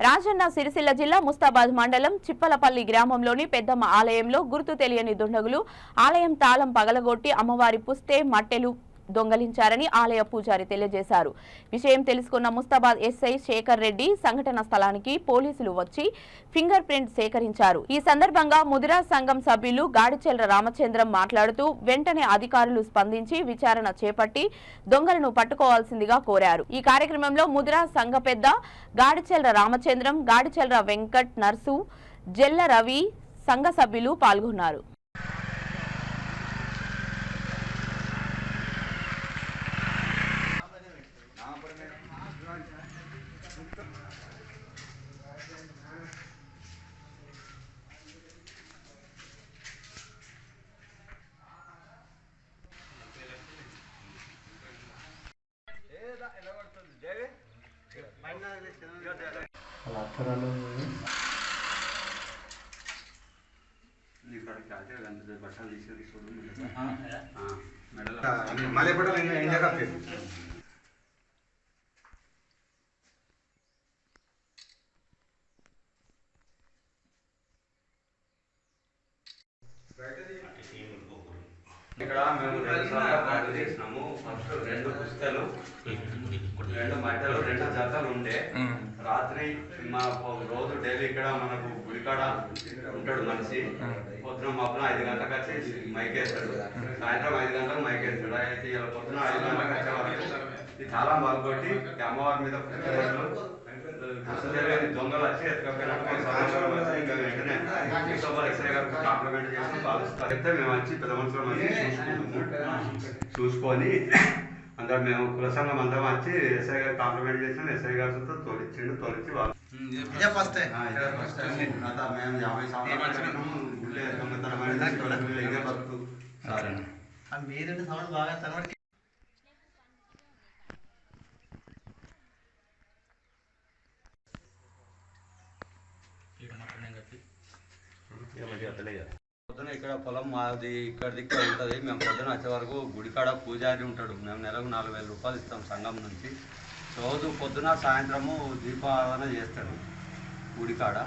రాజన్న సిరిసిల్ల జిల్లా ముస్తాబాద్ మండలం చిప్పలపల్లి గ్రామంలోని పెద్దమ్మ ఆలయంలో గుర్తు తెలియని దుండగులు ఆలయం తాళం పగలగొట్టి అమ్మవారి పుస్తే మట్టెలు దొంగలించారని ఆలయ పూజారి తెలియజేశారు. విషయం తెలుసుకున్న ముస్తాబాద్ ఎస్ఐ శేఖర్ రెడ్డి సంఘటన స్థలానికి పోలీసులు వచ్చి ఫింగర్ ప్రింట్ సేకరించారు. ఈ సందర్భంగా ముదిరా సంఘం సభ్యులు గాడిచెల్ర రామచంద్రం మాట్లాడుతూ వెంటనే అధికారులు స్పందించి విచారణ చేపట్టి దొంగలను పట్టుకోవాల్సిందిగా కోరారు. ఈ కార్యక్రమంలో ముదిరా సంఘ పెద్ద గాడిచెల్ర రామచంద్రం, గాడిచెల్ర వెంకట్ నర్సు, జెల్ల రవి సంఘ సభ్యులు పాల్గొన్నారు. ఇక్కడ మేము 2 సార్లు ప్లాన్ చేసినాము. ఫస్ట్ 2 పుస్తకాలు, 2 మట్టలు, 2 జతలు ఉండే. రాత్రి మా రోజు డైలీ ఇక్కడ మనకు గుడికాడ ఉంటాడు మనిషి. పొద్దున మబ్బున 5 గంటలకు వచ్చి మైకేస్తాడు, సాయంత్రం 5 గంటలకు మైకేస్తాడు. అయితే ఇలా పొద్దున 5 గంటలకు వచ్చే వరకు ఈ తాళం బాగుకొట్టి అమ్మవారి మీద దొంగలు వచ్చి ఎత్తుకపోయినట్టు వెంటనే ఎక్స్రే గారికి కాంప్లిమెంట్ చేసి భావిస్తే మేము వచ్చి పెద్ద మనుషుల మంది చూసుకొని అందరూ మేము కుల సంఘం అందరం వచ్చి ఎస్ఐ గారు కాంప్లిమెంట్ చేసినాం. ఎస్ఐ గారితో తోలిచ్చిండు, తోలిచ్చి వాళ్ళు మేము 50 సంవత్సరాలు గుళ్ళే దొంగతనం ఇదే బతుకు. మీరంటే సౌండ్ బాగా తనబడి పొద్దున ఇక్కడ పొలం మాది ఇక్కడ దిక్కు ఉంటుంది. మేము పొద్దున వచ్చే వరకు గుడికాడ పూజారి ఉంటాడు. మేము నెలకు 4,000 రూపాయలు ఇస్తాం సంఘం నుంచి. రోజు పొద్దున సాయంత్రము దీపారాధన చేస్తాడు గుడికాడ.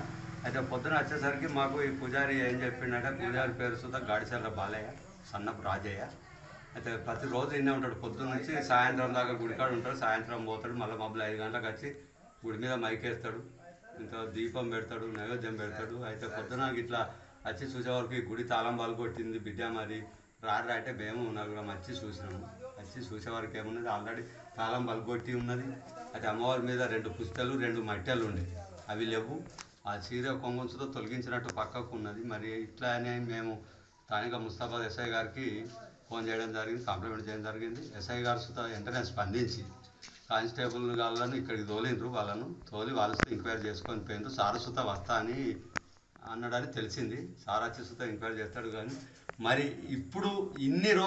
అయితే పొద్దున వచ్చేసరికి మాకు ఈ పూజారి ఏం చెప్పిండంటే, పూజారి పేరు సుధా గాడిచెల్ర బాలయ్య, సన్నపు రాజయ్య. అయితే ప్రతిరోజు ఇన్నే ఉంటాడు. పొద్దున్న నుంచి సాయంత్రం దాకా గుడికాడ ఉంటాడు. సాయంత్రం పోతాడు, మళ్ళీ మబ్బులు 5 గంటలకు వచ్చి గుడి మీద మైకేస్తాడు, ఇంత దీపం పెడతాడు, నైవేద్యం పెడతాడు. అయితే పొద్దున ఇట్లా వచ్చి చూసేవరకు ఈ గుడి తాళం బాలు కొట్టింది బిడ్డ, మరి రారు అంటే మేము నలుగురం వచ్చి చూసినాము. వచ్చి చూసేవారికి ఏమున్నది, ఆల్రెడీ తాళం బాలు కొట్టి ఉన్నది. అయితే అమ్మవారి మీద 2 పుస్తలు, 2 మట్టెలు ఉండే, అవి లేవు. ఆ చీర కొంగంచుతో తొలగించినట్టు పక్కకు ఉన్నది. మరి ఇట్లా అని మేము స్థానిక ముస్తాబాద్ ఎస్ఐ గారికి ఫోన్ చేయడం జరిగింది, కాంప్లిమెంట్ చేయడం జరిగింది. ఎస్ఐ గారు సుతా వెంటనే స్పందించి కానిస్టేబుల్ వాళ్ళను ఇక్కడికి తోలిండ్రు. వాళ్ళను తోలి వాళ్ళతో ఎంక్వైరీ చేసుకొని పోయిండ్రు. సారసుత వస్తా అని అన్నాడని తెలిసింది. సారాచి సుత ఎంక్వైరీ చేస్తాడు. కానీ మరి ఇప్పుడు ఇన్ని రోజులు